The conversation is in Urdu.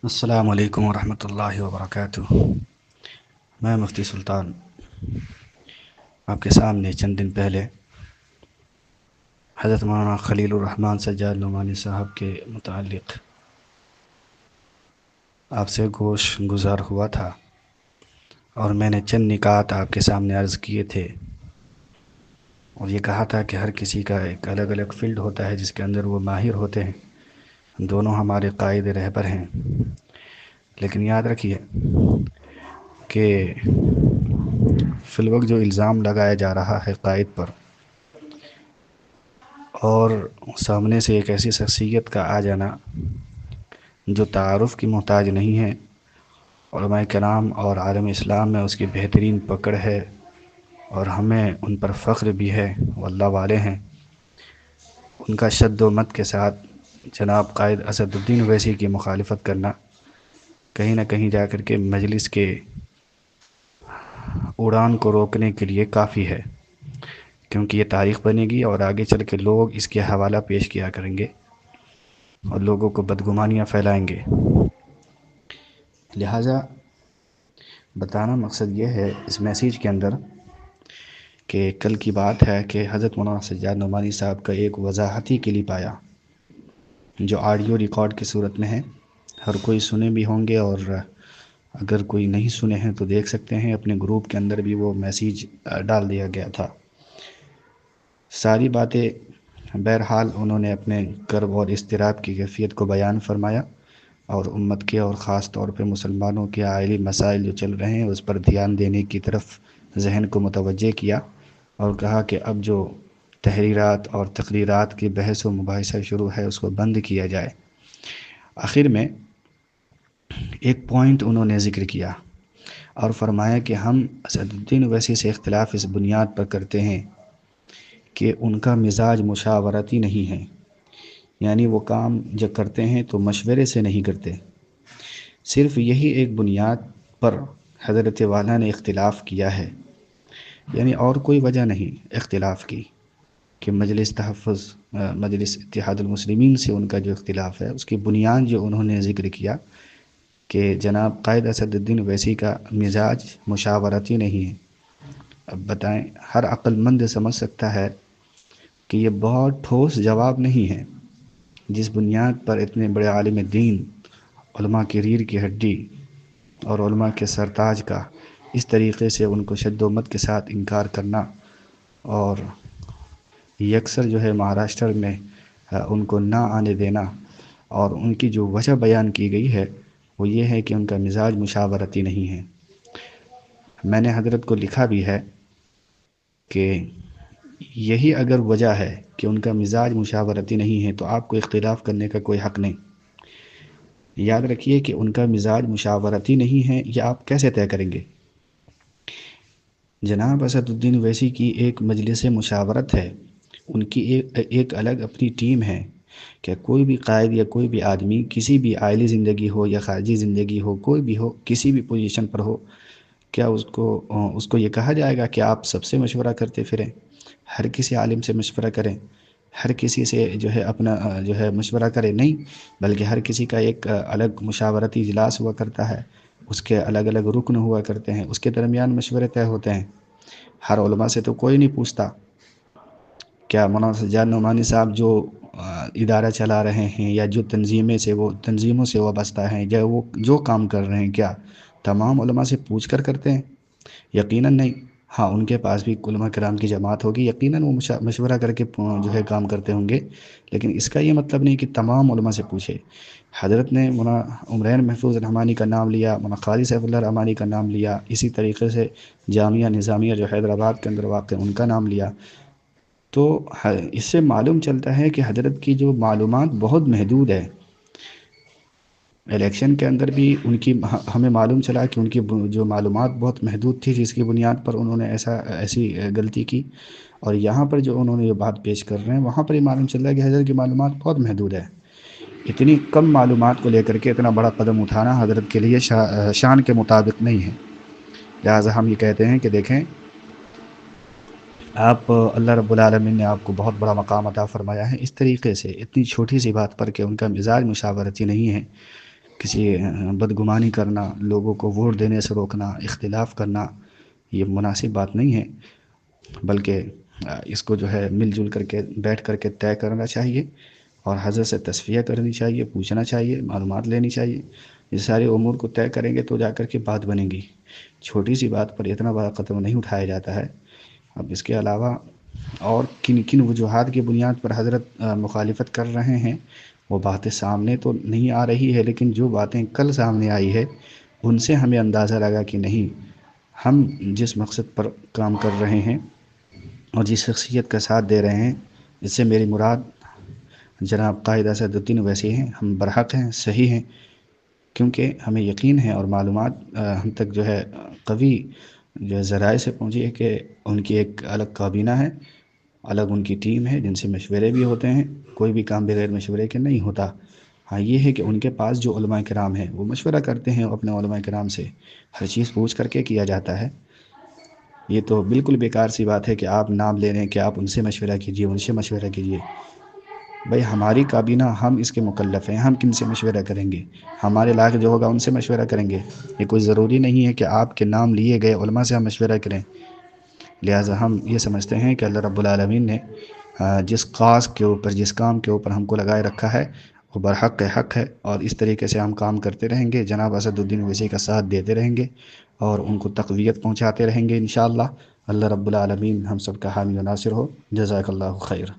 السلام علیکم ورحمۃ اللہ وبرکاتہ۔ میں مفتی سلطان آپ کے سامنے چند دن پہلے حضرت مولانا خلیل الرحمن سجاد نعمانی صاحب کے متعلق آپ سے گوش گزار ہوا تھا، اور میں نے چند نکات آپ کے سامنے عرض کیے تھے، اور یہ کہا تھا کہ ہر کسی کا ایک الگ الگ فیلڈ ہوتا ہے جس کے اندر وہ ماہر ہوتے ہیں۔ دونوں ہمارے قائد رہبر ہیں، لیکن یاد رکھیے کہ فی الوقت جو الزام لگایا جا رہا ہے قائد پر، اور سامنے سے ایک ایسی شخصیت کا آ جانا جو تعارف کی محتاج نہیں ہے، علماء کرام اور عالم اسلام میں اس کی بہترین پکڑ ہے، اور ہمیں ان پر فخر بھی ہے، وہ اللہ والے ہیں، ان کا شد و مت کے ساتھ جناب قائد اسد الدین اویسی کی مخالفت کرنا کہیں نہ کہیں جا کر کے مجلس کے اڑان کو روکنے کے لیے کافی ہے، کیونکہ یہ تاریخ بنے گی اور آگے چل کے لوگ اس کے حوالہ پیش کیا کریں گے اور لوگوں کو بدگمانیاں پھیلائیں گے۔ لہٰذا بتانا مقصد یہ ہے اس میسیج کے اندر کہ کل کی بات ہے کہ حضرت مولانا سجاد نعمانی صاحب کا ایک وضاحتی کلپ آیا جو آڈیو ریکارڈ کی صورت میں ہے، ہر کوئی سنے بھی ہوں گے، اور اگر کوئی نہیں سنے ہیں تو دیکھ سکتے ہیں، اپنے گروپ کے اندر بھی وہ میسیج ڈال دیا گیا تھا۔ ساری باتیں بہرحال انہوں نے اپنے کرب اور اضطراب کی کیفیت کو بیان فرمایا، اور امت کے اور خاص طور پہ مسلمانوں کے عائلی مسائل جو چل رہے ہیں اس پر دھیان دینے کی طرف ذہن کو متوجہ کیا، اور کہا کہ اب جو تحریرات اور تقریرات کی بحث و مباحثہ شروع ہے اس کو بند کیا جائے۔ آخر میں ایک پوائنٹ انہوں نے ذکر کیا اور فرمایا کہ ہم اسد الدین اویسی سے اختلاف اس بنیاد پر کرتے ہیں کہ ان کا مزاج مشاورتی نہیں ہے، یعنی وہ کام جب کرتے ہیں تو مشورے سے نہیں کرتے۔ صرف یہی ایک بنیاد پر حضرت والا نے اختلاف کیا ہے، یعنی اور کوئی وجہ نہیں اختلاف کی، کہ مجلس تحفظ مجلس اتحاد المسلمین سے ان کا جو اختلاف ہے اس کی بنیاد جو انہوں نے ذکر کیا کہ جناب قائد اسد الدین اویسی کا مزاج مشاورتی نہیں ہے۔ اب بتائیں، ہر عقل مند سمجھ سکتا ہے کہ یہ بہت ٹھوس جواب نہیں ہے، جس بنیاد پر اتنے بڑے عالم دین، علماء کی ریڑھ کی ہڈی اور علماء کے سرتاج کا اس طریقے سے ان کو شد و مت کے ساتھ انکار کرنا، اور یکسر جو ہے مہاراشٹر میں ان کو نہ آنے دینا، اور ان کی جو وجہ بیان کی گئی ہے وہ یہ ہے کہ ان کا مزاج مشاورتی نہیں ہے۔ میں نے حضرت کو لکھا بھی ہے کہ یہی اگر وجہ ہے کہ ان کا مزاج مشاورتی نہیں ہے تو آپ کو اختلاف کرنے کا کوئی حق نہیں۔ یاد رکھیے کہ ان کا مزاج مشاورتی نہیں ہے، یہ آپ کیسے طے کریں گے؟ جناب اسد الدین اویسی کی ایک مجلس مشاورت ہے، ان کی ایک الگ اپنی ٹیم ہے، کہ کوئی بھی قائد یا کوئی بھی آدمی کسی بھی عائلی زندگی ہو یا خارجی زندگی ہو، کوئی بھی ہو، کسی بھی پوزیشن پر ہو، کیا اس کو یہ کہا جائے گا کہ آپ سب سے مشورہ کرتے پھریں، ہر کسی عالم سے مشورہ کریں، ہر کسی سے جو ہے اپنا جو ہے مشورہ کریں؟ نہیں، بلکہ ہر کسی کا ایک الگ مشاورتی اجلاس ہوا کرتا ہے، اس کے الگ الگ رکن ہوا کرتے ہیں، اس کے درمیان مشورے طے ہوتے ہیں۔ ہر علماء سے تو کوئی نہیں پوچھتا۔ کیا مولانا سجاد نعمانی صاحب جو ادارہ چلا رہے ہیں یا جو تنظیموں سے وابستہ ہیں، یا وہ جو کام کر رہے ہیں، کیا تمام علماء سے پوچھ کر کرتے ہیں؟ یقیناً نہیں۔ ہاں، ان کے پاس بھی علماء کرام کی جماعت ہوگی، یقیناً وہ مشورہ کر کے جو ہے کام کرتے ہوں گے، لیکن اس کا یہ مطلب نہیں کہ تمام علماء سے پوچھے۔ حضرت نے مولانا عمرین محفوظ رحمانی کا نام لیا، مولانا قاری سیف اللہ رحمانی کا نام لیا، اسی طریقے سے جامعہ نظامیہ جو حیدرآباد کے اندر واقع ان کا نام لیا۔ تو اس سے معلوم چلتا ہے کہ حضرت کی جو معلومات بہت محدود ہے۔ الیکشن کے اندر بھی ان کی ہمیں معلوم چلا کہ ان کی جو معلومات بہت محدود تھی، جس کی بنیاد پر انہوں نے ایسی غلطی کی، اور یہاں پر جو انہوں نے یہ بات پیش کر رہے ہیں وہاں پر یہ معلوم چل رہا ہے کہ حضرت کی معلومات بہت محدود ہے۔ اتنی کم معلومات کو لے کر کے اتنا بڑا قدم اٹھانا حضرت کے لیے شان کے مطابق نہیں ہے۔ لہٰذا ہم یہ کہتے ہیں کہ دیکھیں، آپ اللہ رب العالمین نے آپ کو بہت بڑا مقام عطا فرمایا ہے، اس طریقے سے اتنی چھوٹی سی بات پر کہ ان کا مزاج مشاورتی نہیں ہے، کسی بدگمانی کرنا، لوگوں کو ووٹ دینے سے روکنا، اختلاف کرنا، یہ مناسب بات نہیں ہے، بلکہ اس کو جو ہے مل جل کر کے بیٹھ کر کے طے کرنا چاہیے، اور حضرت سے تصفیہ کرنی چاہیے، پوچھنا چاہیے، معلومات لینی چاہیے۔ یہ سارے امور کو طے کریں گے تو جا کر کے بات بنے گی۔ چھوٹی سی بات پر اتنا بڑا قدم نہیں اٹھایا جاتا ہے۔ اب اس کے علاوہ اور کن کن وجوہات کی بنیاد پر حضرت مخالفت کر رہے ہیں، وہ باتیں سامنے تو نہیں آ رہی ہے، لیکن جو باتیں کل سامنے آئی ہے ان سے ہمیں اندازہ لگا کہ نہیں، ہم جس مقصد پر کام کر رہے ہیں اور جس شخصیت کا ساتھ دے رہے ہیں، اس سے میری مراد جناب قائد اسد الدین اویسی ہیں، ہم برحق ہیں، صحیح ہیں، کیونکہ ہمیں یقین ہے اور معلومات ہم تک جو ہے قوی جو ذرائع سے پہنچی ہے کہ ان کی ایک الگ کابینہ ہے، الگ ان کی ٹیم ہے، جن سے مشورے بھی ہوتے ہیں، کوئی بھی کام بغیر مشورے کے نہیں ہوتا۔ ہاں یہ ہے کہ ان کے پاس جو علماء کرام ہیں وہ مشورہ کرتے ہیں اپنے علماء کرام سے، ہر چیز پوچھ کر کے کیا جاتا ہے۔ یہ تو بالکل بیکار سی بات ہے کہ آپ نام لے رہے ہیں کہ آپ ان سے مشورہ کیجئے، ان سے مشورہ کیجئے۔ بھائی ہماری کابینہ، ہم اس کے مکلف ہیں، ہم کن سے مشورہ کریں گے؟ ہمارے لائق جو ہوگا ان سے مشورہ کریں گے۔ یہ کوئی ضروری نہیں ہے کہ آپ کے نام لیے گئے علماء سے ہم مشورہ کریں۔ لہٰذا ہم یہ سمجھتے ہیں کہ اللہ رب العالمین نے جس قاص کے اوپر، جس کام کے اوپر ہم کو لگائے رکھا ہے وہ برحق حق ہے، اور اس طریقے سے ہم کام کرتے رہیں گے، جناب اسد الدین اویسی کا ساتھ دیتے رہیں گے اور ان کو تقویت پہنچاتے رہیں گے انشاءاللہ۔ اللہ رب العالمین ہم سب کا حامی و ناصر ہو۔ جزاک اللہ خیر۔